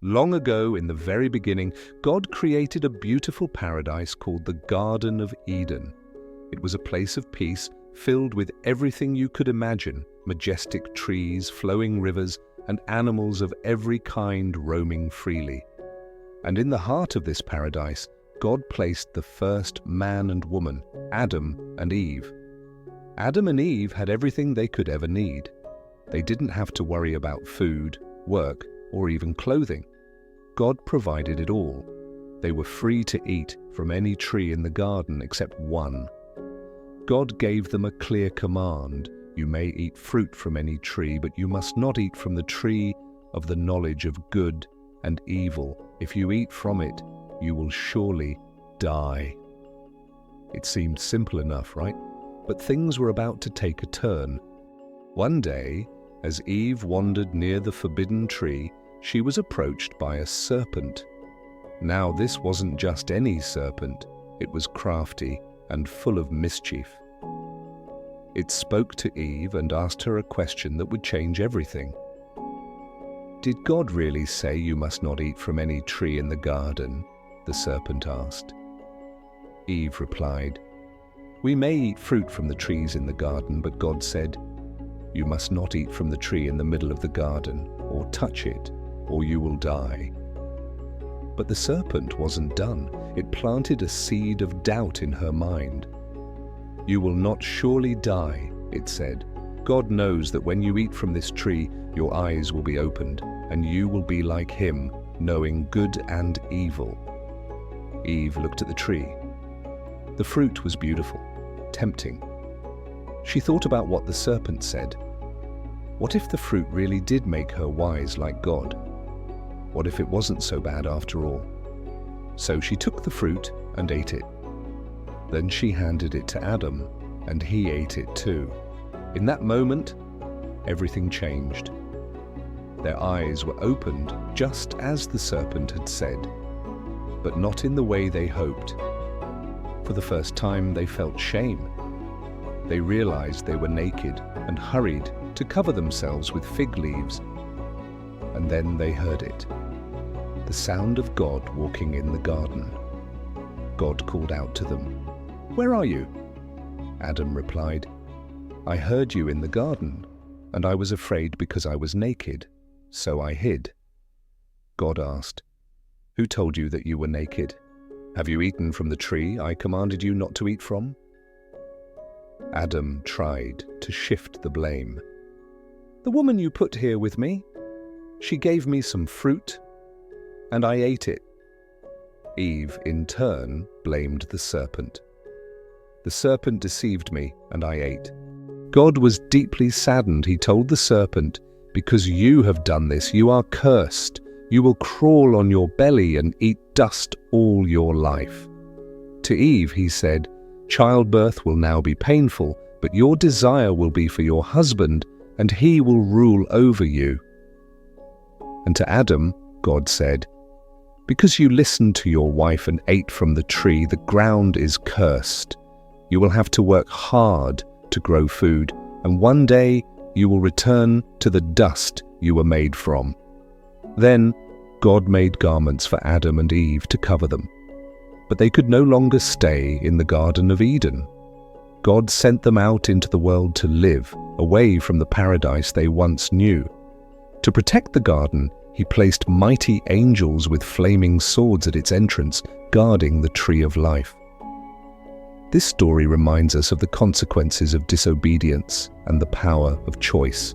Long ago, in the very beginning, God created a beautiful paradise called the Garden of Eden. It was a place of peace, filled with everything you could imagine: majestic trees, flowing rivers, and animals of every kind roaming freely. And in the heart of this paradise, God placed the first man and woman, Adam and Eve. Adam and Eve had everything they could ever need. They didn't have to worry about food, work, or even clothing. God provided it all. They were free to eat from any tree in the garden except one. God gave them a clear command: you may eat fruit from any tree, but you must not eat from the tree of the knowledge of good and evil. If you eat from it, you will surely die. It seemed simple enough, right? But things were about to take a turn. One day, as Eve wandered near the forbidden tree, she was approached by a serpent. Now, this wasn't just any serpent. It was crafty and full of mischief. It spoke to Eve and asked her a question that would change everything. "Did God really say you must not eat from any tree in the garden?" the serpent asked. Eve replied, "We may eat fruit from the trees in the garden, but God said, you must not eat from the tree in the middle of the garden, or touch it, or you will die." But the serpent wasn't done. It planted a seed of doubt in her mind. "You will not surely die," it said. "God knows that when you eat from this tree, your eyes will be opened, and you will be like him, knowing good and evil." Eve looked at the tree. The fruit was beautiful, tempting. She thought about what the serpent said. What if the fruit really did make her wise like God? What if it wasn't so bad after all? So she took the fruit and ate it. Then she handed it to Adam, and he ate it too. In that moment, everything changed. Their eyes were opened just as the serpent had said, but not in the way they hoped. For the first time, they felt shame. They realized they were naked and hurried to cover themselves with fig leaves. And then they heard it, the sound of God walking in the garden. God called out to them, "Where are you?" Adam replied, "I heard you in the garden, and I was afraid because I was naked, so I hid." God asked, "Who told you that you were naked? Have you eaten from the tree I commanded you not to eat from?" Adam tried to shift the blame. "The woman you put here with me, she gave me some fruit, and I ate it." Eve, in turn, blamed the serpent. "The serpent deceived me, and I ate." God was deeply saddened. He told the serpent, "Because you have done this, you are cursed. You will crawl on your belly and eat dust all your life." To Eve, he said, "Childbirth will now be painful, but your desire will be for your husband, and he will rule over you." And to Adam, God said, "Because you listened to your wife and ate from the tree, the ground is cursed. You will have to work hard to grow food, and one day you will return to the dust you were made from." Then God made garments for Adam and Eve to cover them. But they could no longer stay in the Garden of Eden. God sent them out into the world to live, away from the paradise they once knew. To protect the garden, he placed mighty angels with flaming swords at its entrance, guarding the tree of life. This story reminds us of the consequences of disobedience and the power of choice.